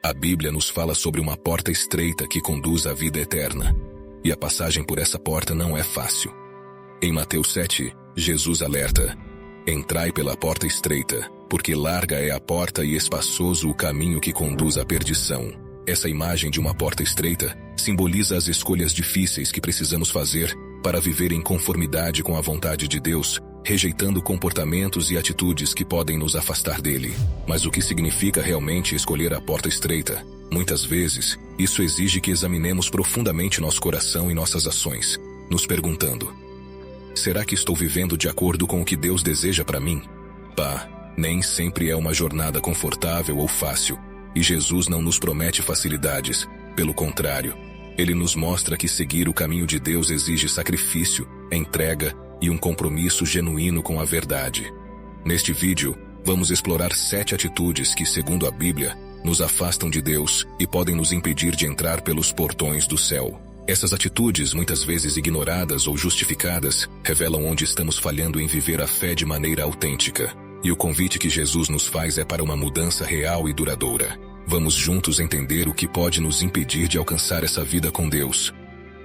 A Bíblia nos fala sobre uma porta estreita que conduz à vida eterna. E a passagem por essa porta não é fácil. Em Mateus 7, Jesus alerta: entrai pela porta estreita, porque larga é a porta e espaçoso o caminho que conduz à perdição. Essa imagem de uma porta estreita simboliza as escolhas difíceis que precisamos fazer para viver em conformidade com a vontade de Deus, rejeitando comportamentos e atitudes que podem nos afastar dele. Mas o que significa realmente escolher a porta estreita? Muitas vezes, isso exige que examinemos profundamente nosso coração e nossas ações, nos perguntando: será que estou vivendo de acordo com o que Deus deseja para mim? Nem sempre é uma jornada confortável ou fácil, e Jesus não nos promete facilidades. Pelo contrário, ele nos mostra que seguir o caminho de Deus exige sacrifício, entrega e um compromisso genuíno com a verdade. Neste vídeo, vamos explorar 7 atitudes que, segundo a Bíblia, nos afastam de Deus e podem nos impedir de entrar pelos portões do céu. Essas atitudes, muitas vezes ignoradas ou justificadas, revelam onde estamos falhando em viver a fé de maneira autêntica. E o convite que Jesus nos faz é para uma mudança real e duradoura. Vamos juntos entender o que pode nos impedir de alcançar essa vida com Deus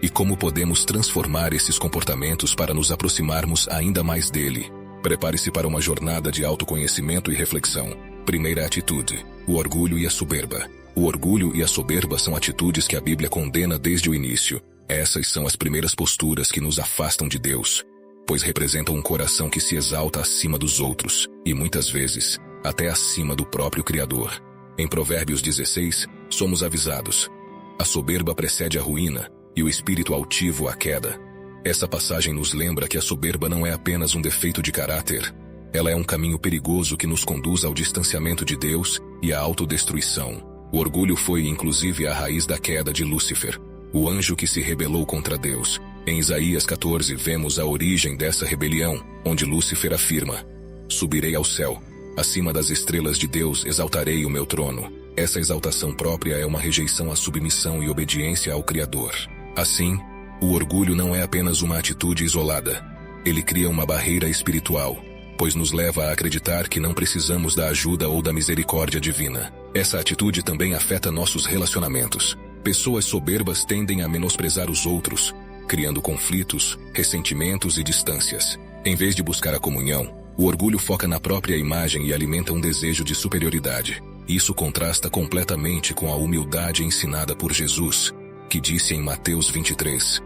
e como podemos transformar esses comportamentos para nos aproximarmos ainda mais dele. Prepare-se para uma jornada de autoconhecimento e reflexão. Primeira atitude: o orgulho e a soberba. O orgulho e a soberba são atitudes que a Bíblia condena desde o início. Essas são as primeiras posturas que nos afastam de Deus, pois representam um coração que se exalta acima dos outros, e muitas vezes, até acima do próprio Criador. Em Provérbios 16, somos avisados: a soberba precede a ruína, e o espírito altivo a queda. Essa passagem nos lembra que a soberba não é apenas um defeito de caráter. Ela é um caminho perigoso que nos conduz ao distanciamento de Deus e à autodestruição. O orgulho foi, inclusive, a raiz da queda de Lúcifer, o anjo que se rebelou contra Deus. Em Isaías 14 vemos a origem dessa rebelião, onde Lúcifer afirma: subirei ao céu, acima das estrelas de Deus exaltarei o meu trono. Essa exaltação própria é uma rejeição à submissão e obediência ao Criador. Assim, o orgulho não é apenas uma atitude isolada. Ele cria uma barreira espiritual, pois nos leva a acreditar que não precisamos da ajuda ou da misericórdia divina. Essa atitude também afeta nossos relacionamentos. Pessoas soberbas tendem a menosprezar os outros, criando conflitos, ressentimentos e distâncias. Em vez de buscar a comunhão, o orgulho foca na própria imagem e alimenta um desejo de superioridade. Isso contrasta completamente com a humildade ensinada por Jesus, que disse em Mateus 23: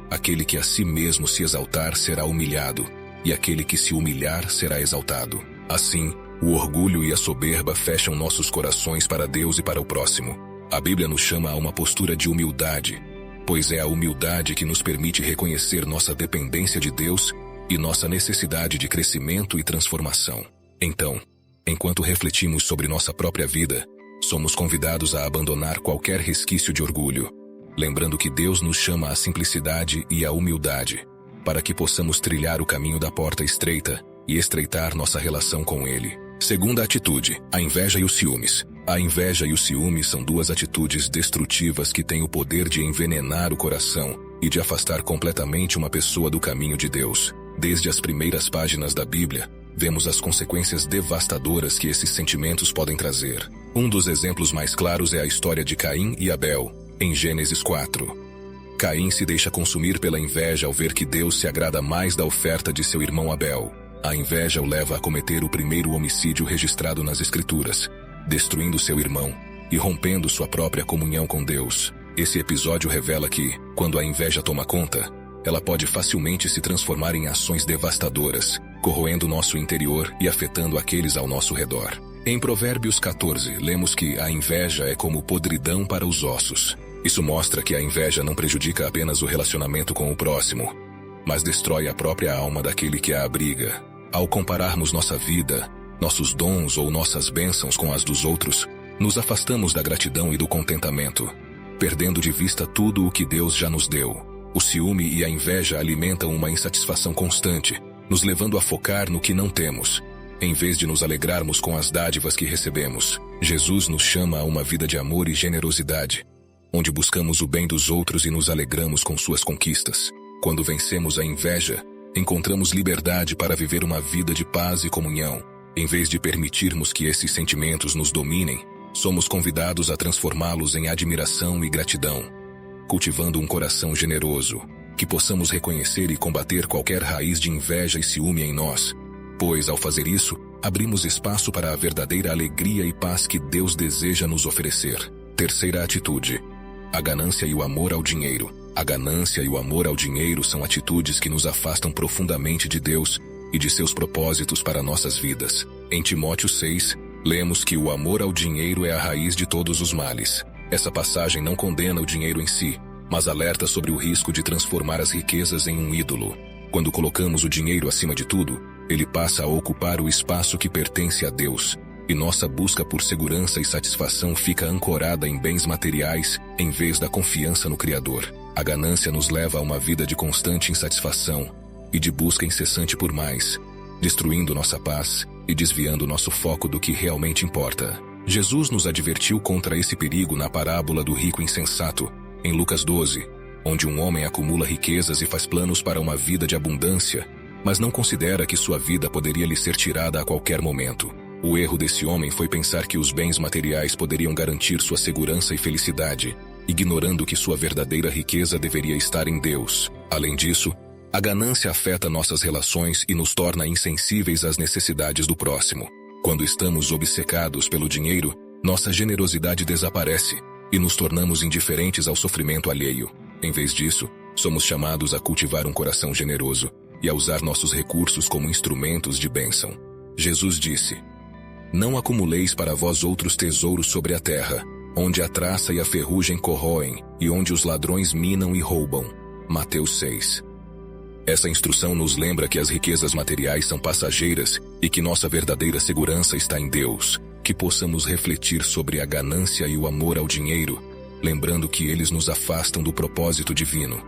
aquele que a si mesmo se exaltar será humilhado, e aquele que se humilhar será exaltado. Assim, o orgulho e a soberba fecham nossos corações para Deus e para o próximo. A Bíblia nos chama a uma postura de humildade, pois é a humildade que nos permite reconhecer nossa dependência de Deus e nossa necessidade de crescimento e transformação. Então, enquanto refletimos sobre nossa própria vida, somos convidados a abandonar qualquer resquício de orgulho, lembrando que Deus nos chama à simplicidade e à humildade, para que possamos trilhar o caminho da porta estreita e estreitar nossa relação com Ele. Segunda atitude: a inveja e os ciúmes. A inveja e o ciúme são duas atitudes destrutivas que têm o poder de envenenar o coração e de afastar completamente uma pessoa do caminho de Deus. Desde as primeiras páginas da Bíblia, vemos as consequências devastadoras que esses sentimentos podem trazer. Um dos exemplos mais claros é a história de Caim e Abel, em Gênesis 4. Caim se deixa consumir pela inveja ao ver que Deus se agrada mais da oferta de seu irmão Abel. A inveja o leva a cometer o primeiro homicídio registrado nas Escrituras, destruindo seu irmão e rompendo sua própria comunhão com Deus. Esse episódio revela que, quando a inveja toma conta, ela pode facilmente se transformar em ações devastadoras, corroendo nosso interior e afetando aqueles ao nosso redor. Em Provérbios 14, lemos que a inveja é como podridão para os ossos. Isso mostra que a inveja não prejudica apenas o relacionamento com o próximo, mas destrói a própria alma daquele que a abriga. Ao compararmos nossa vida, nossos dons ou nossas bênçãos com as dos outros, nos afastamos da gratidão e do contentamento, perdendo de vista tudo o que Deus já nos deu. O ciúme e a inveja alimentam uma insatisfação constante, nos levando a focar no que não temos, em vez de nos alegrarmos com as dádivas que recebemos. Jesus nos chama a uma vida de amor e generosidade, onde buscamos o bem dos outros e nos alegramos com suas conquistas. Quando vencemos a inveja, encontramos liberdade para viver uma vida de paz e comunhão. Em vez de permitirmos que esses sentimentos nos dominem, somos convidados a transformá-los em admiração e gratidão, cultivando um coração generoso, que possamos reconhecer e combater qualquer raiz de inveja e ciúme em nós, pois, ao fazer isso, abrimos espaço para a verdadeira alegria e paz que Deus deseja nos oferecer. Terceira atitude: a ganância e o amor ao dinheiro. A ganância e o amor ao dinheiro são atitudes que nos afastam profundamente de Deus e de seus propósitos para nossas vidas. Em Timóteo 6, lemos que o amor ao dinheiro é a raiz de todos os males. Essa passagem não condena o dinheiro em si, mas alerta sobre o risco de transformar as riquezas em um ídolo. Quando colocamos o dinheiro acima de tudo, ele passa a ocupar o espaço que pertence a Deus, e nossa busca por segurança e satisfação fica ancorada em bens materiais em vez da confiança no Criador. A ganância nos leva a uma vida de constante insatisfação e de busca incessante por mais, destruindo nossa paz e desviando nosso foco do que realmente importa. Jesus nos advertiu contra esse perigo na parábola do rico insensato, em Lucas 12, onde um homem acumula riquezas e faz planos para uma vida de abundância, mas não considera que sua vida poderia lhe ser tirada a qualquer momento. O erro desse homem foi pensar que os bens materiais poderiam garantir sua segurança e felicidade, ignorando que sua verdadeira riqueza deveria estar em Deus. Além disso, a ganância afeta nossas relações e nos torna insensíveis às necessidades do próximo. Quando estamos obcecados pelo dinheiro, nossa generosidade desaparece e nos tornamos indiferentes ao sofrimento alheio. Em vez disso, somos chamados a cultivar um coração generoso e a usar nossos recursos como instrumentos de bênção. Jesus disse: "Não acumuleis para vós outros tesouros sobre a terra, onde a traça e a ferrugem corroem e onde os ladrões minam e roubam." Mateus 6. Essa instrução nos lembra que as riquezas materiais são passageiras e que nossa verdadeira segurança está em Deus. Que possamos refletir sobre a ganância e o amor ao dinheiro, lembrando que eles nos afastam do propósito divino.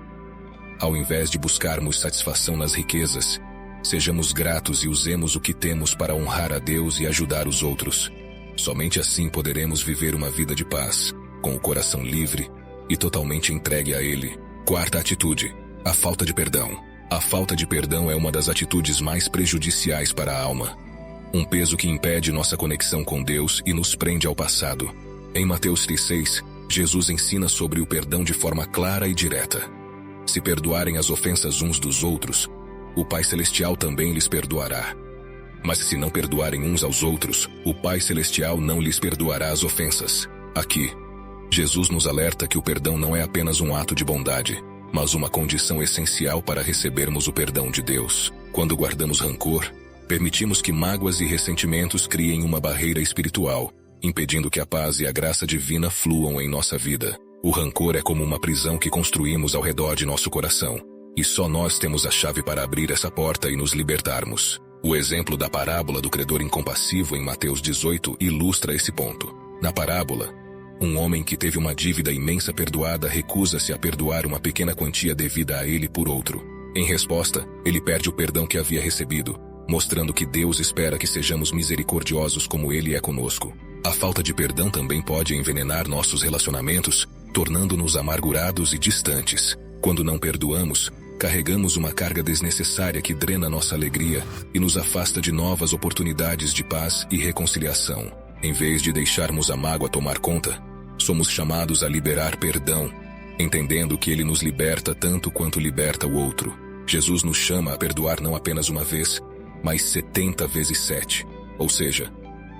Ao invés de buscarmos satisfação nas riquezas, sejamos gratos e usemos o que temos para honrar a Deus e ajudar os outros. Somente assim poderemos viver uma vida de paz, com o coração livre e totalmente entregue a Ele. Quarta atitude: a falta de perdão. A falta de perdão é uma das atitudes mais prejudiciais para a alma. Um peso que impede nossa conexão com Deus e nos prende ao passado. Em Mateus 3,6, Jesus ensina sobre o perdão de forma clara e direta. Se perdoarem as ofensas uns dos outros, o Pai Celestial também lhes perdoará. Mas se não perdoarem uns aos outros, o Pai Celestial não lhes perdoará as ofensas. Aqui, Jesus nos alerta que o perdão não é apenas um ato de bondade, mas uma condição essencial para recebermos o perdão de Deus. Quando guardamos rancor, permitimos que mágoas e ressentimentos criem uma barreira espiritual, impedindo que a paz e a graça divina fluam em nossa vida. O rancor é como uma prisão que construímos ao redor de nosso coração, e só nós temos a chave para abrir essa porta e nos libertarmos. O exemplo da parábola do credor incompassivo em Mateus 18 ilustra esse ponto. Na parábola, um homem que teve uma dívida imensa perdoada recusa-se a perdoar uma pequena quantia devida a ele por outro. Em resposta, ele perde o perdão que havia recebido, mostrando que Deus espera que sejamos misericordiosos como Ele é conosco. A falta de perdão também pode envenenar nossos relacionamentos, tornando-nos amargurados e distantes. Quando não perdoamos, carregamos uma carga desnecessária que drena nossa alegria e nos afasta de novas oportunidades de paz e reconciliação. Em vez de deixarmos a mágoa tomar conta, somos chamados a liberar perdão, entendendo que ele nos liberta tanto quanto liberta o outro. Jesus nos chama a perdoar não apenas uma vez, mas 70 vezes 7, ou seja,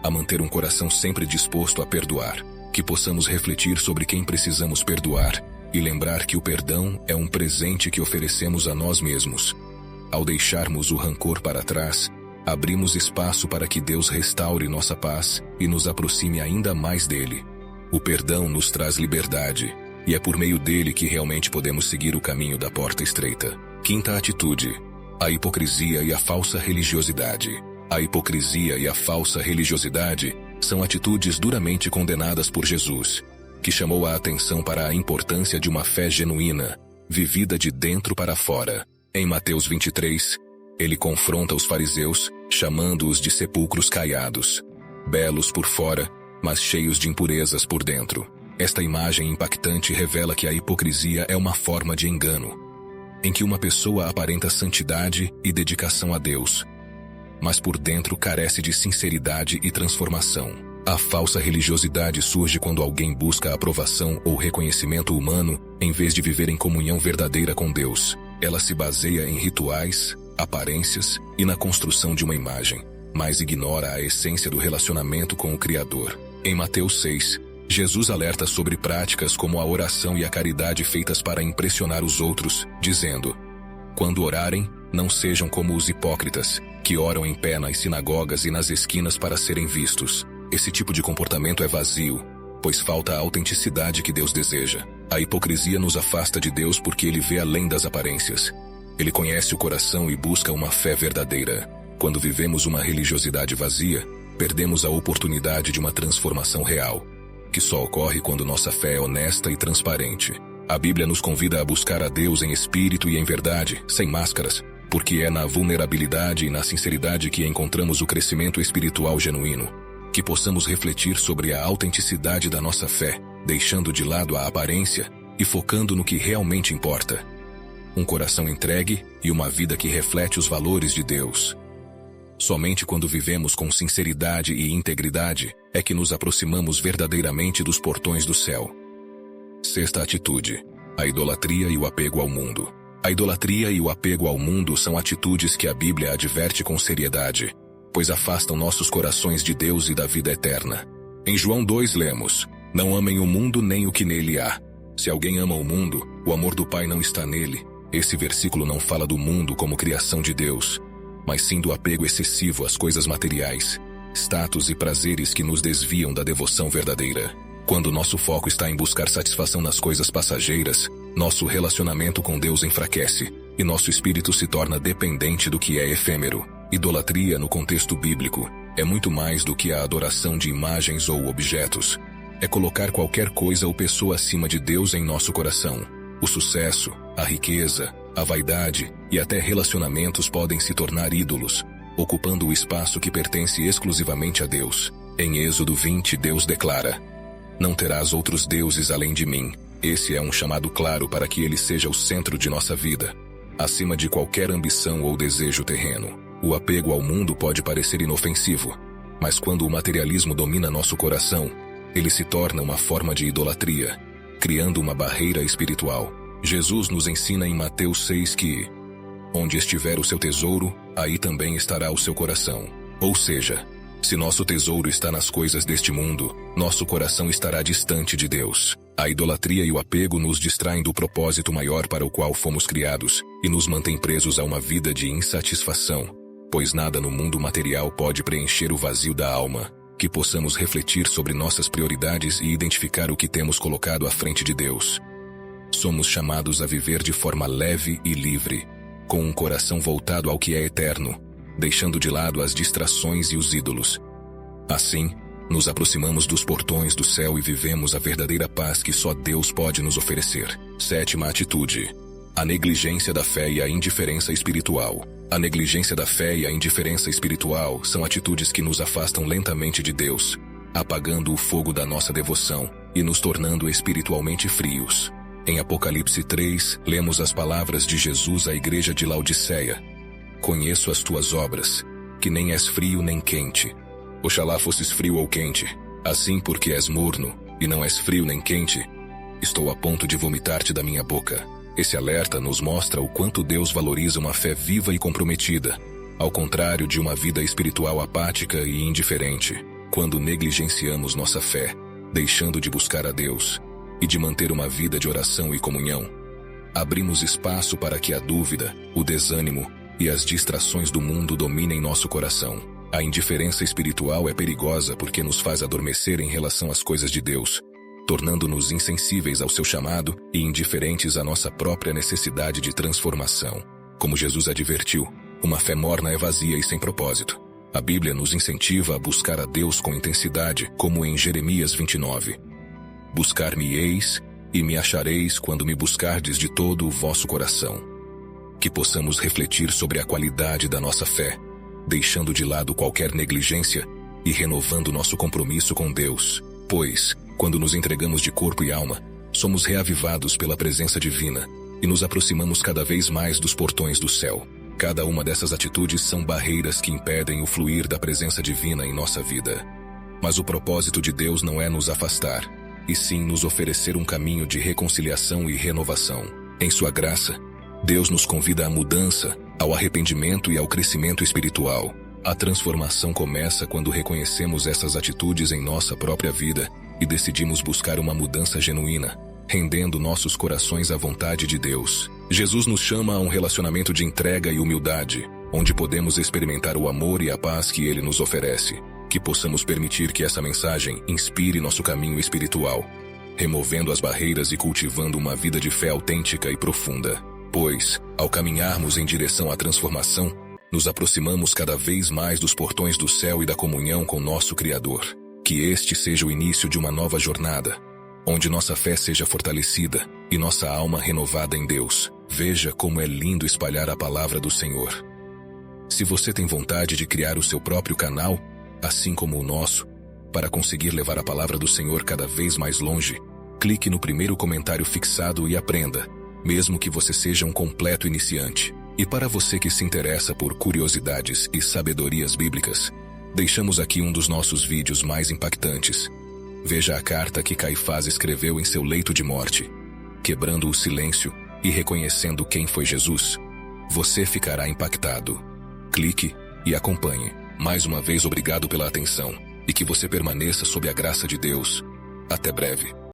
a manter um coração sempre disposto a perdoar. Que possamos refletir sobre quem precisamos perdoar e lembrar que o perdão é um presente que oferecemos a nós mesmos. Ao deixarmos o rancor para trás, abrimos espaço para que Deus restaure nossa paz e nos aproxime ainda mais dele. O perdão nos traz liberdade, e é por meio dele que realmente podemos seguir o caminho da porta estreita. Quinta atitude: a hipocrisia e a falsa religiosidade. A hipocrisia e a falsa religiosidade são atitudes duramente condenadas por Jesus, que chamou a atenção para a importância de uma fé genuína, vivida de dentro para fora. Em Mateus 23, ele confronta os fariseus, chamando-os de sepulcros caiados, belos por fora, mas cheios de impurezas por dentro. Esta imagem impactante revela que a hipocrisia é uma forma de engano, em que uma pessoa aparenta santidade e dedicação a Deus, mas por dentro carece de sinceridade e transformação. A falsa religiosidade surge quando alguém busca aprovação ou reconhecimento humano, em vez de viver em comunhão verdadeira com Deus. Ela se baseia em rituais, aparências e na construção de uma imagem, mas ignora a essência do relacionamento com o Criador. Em Mateus 6, Jesus alerta sobre práticas como a oração e a caridade feitas para impressionar os outros, dizendo: quando orarem, não sejam como os hipócritas, que oram em pé nas sinagogas e nas esquinas para serem vistos. Esse tipo de comportamento é vazio, pois falta a autenticidade que Deus deseja. A hipocrisia nos afasta de Deus porque Ele vê além das aparências. Ele conhece o coração e busca uma fé verdadeira. Quando vivemos uma religiosidade vazia, perdemos a oportunidade de uma transformação real, que só ocorre quando nossa fé é honesta e transparente. A Bíblia nos convida a buscar a Deus em espírito e em verdade, sem máscaras, porque é na vulnerabilidade e na sinceridade que encontramos o crescimento espiritual genuíno. Que possamos refletir sobre a autenticidade da nossa fé, deixando de lado a aparência e focando no que realmente importa. Um coração entregue e uma vida que reflete os valores de Deus. Somente quando vivemos com sinceridade e integridade é que nos aproximamos verdadeiramente dos portões do céu. Sexta atitude: a idolatria e o apego ao mundo. A idolatria e o apego ao mundo são atitudes que a Bíblia adverte com seriedade, pois afastam nossos corações de Deus e da vida eterna. Em João 2 lemos: não amem o mundo nem o que nele há. Se alguém ama o mundo, o amor do Pai não está nele. Esse versículo não fala do mundo como criação de Deus, mas sim do apego excessivo às coisas materiais, status e prazeres que nos desviam da devoção verdadeira. Quando nosso foco está em buscar satisfação nas coisas passageiras, nosso relacionamento com Deus enfraquece e nosso espírito se torna dependente do que é efêmero. Idolatria, no contexto bíblico, é muito mais do que a adoração de imagens ou objetos. É colocar qualquer coisa ou pessoa acima de Deus em nosso coração. O sucesso, a riqueza, a vaidade e até relacionamentos podem se tornar ídolos, ocupando o espaço que pertence exclusivamente a Deus. Em Êxodo 20, Deus declara: não terás outros deuses além de mim. Esse é um chamado claro para que ele seja o centro de nossa vida, acima de qualquer ambição ou desejo terreno. O apego ao mundo pode parecer inofensivo, mas quando o materialismo domina nosso coração, ele se torna uma forma de idolatria, criando uma barreira espiritual. Jesus nos ensina em Mateus 6 que: onde estiver o seu tesouro, aí também estará o seu coração. Ou seja, se nosso tesouro está nas coisas deste mundo, nosso coração estará distante de Deus. A idolatria e o apego nos distraem do propósito maior para o qual fomos criados e nos mantém presos a uma vida de insatisfação, pois nada no mundo material pode preencher o vazio da alma. Que possamos refletir sobre nossas prioridades e identificar o que temos colocado à frente de Deus. Somos chamados a viver de forma leve e livre, com um coração voltado ao que é eterno, deixando de lado as distrações e os ídolos. Assim, nos aproximamos dos portões do céu e vivemos a verdadeira paz que só Deus pode nos oferecer. Sétima atitude: a negligência da fé e a indiferença espiritual. A negligência da fé e a indiferença espiritual são atitudes que nos afastam lentamente de Deus, apagando o fogo da nossa devoção e nos tornando espiritualmente frios. Em Apocalipse 3, lemos as palavras de Jesus à igreja de Laodiceia: conheço as tuas obras, que nem és frio nem quente. Oxalá fosses frio ou quente. Assim, porque és morno, e não és frio nem quente, estou a ponto de vomitar-te da minha boca. Esse alerta nos mostra o quanto Deus valoriza uma fé viva e comprometida, ao contrário de uma vida espiritual apática e indiferente. Quando negligenciamos nossa fé, deixando de buscar a Deus e de manter uma vida de oração e comunhão, abrimos espaço para que a dúvida, o desânimo e as distrações do mundo dominem nosso coração. A indiferença espiritual é perigosa porque nos faz adormecer em relação às coisas de Deus, tornando-nos insensíveis ao seu chamado e indiferentes à nossa própria necessidade de transformação. Como Jesus advertiu, uma fé morna é vazia e sem propósito. A Bíblia nos incentiva a buscar a Deus com intensidade, como em Jeremias 29. Buscar-me-eis e me achareis quando me buscardes de todo o vosso coração. Que possamos refletir sobre a qualidade da nossa fé, deixando de lado qualquer negligência e renovando nosso compromisso com Deus, pois, quando nos entregamos de corpo e alma, somos reavivados pela presença divina e nos aproximamos cada vez mais dos portões do céu. Cada uma dessas atitudes são barreiras que impedem o fluir da presença divina em nossa vida. Mas o propósito de Deus não é nos afastar, e sim nos oferecer um caminho de reconciliação e renovação. Em sua graça, Deus nos convida à mudança, ao arrependimento e ao crescimento espiritual. A transformação começa quando reconhecemos essas atitudes em nossa própria vida e decidimos buscar uma mudança genuína, rendendo nossos corações à vontade de Deus. Jesus nos chama a um relacionamento de entrega e humildade, onde podemos experimentar o amor e a paz que Ele nos oferece. Que possamos permitir que essa mensagem inspire nosso caminho espiritual, removendo as barreiras e cultivando uma vida de fé autêntica e profunda. Pois, ao caminharmos em direção à transformação, nos aproximamos cada vez mais dos portões do céu e da comunhão com nosso Criador. Que este seja o início de uma nova jornada, onde nossa fé seja fortalecida e nossa alma renovada em Deus. Veja como é lindo espalhar a palavra do Senhor. Se você tem vontade de criar o seu próprio canal, assim como o nosso, para conseguir levar a palavra do Senhor cada vez mais longe, clique no primeiro comentário fixado e aprenda, mesmo que você seja um completo iniciante. E para você que se interessa por curiosidades e sabedorias bíblicas, deixamos aqui um dos nossos vídeos mais impactantes. Veja a carta que Caifás escreveu em seu leito de morte, quebrando o silêncio e reconhecendo quem foi Jesus. Você ficará impactado. Clique e acompanhe. Mais uma vez, obrigado pela atenção e que você permaneça sob a graça de Deus. Até breve.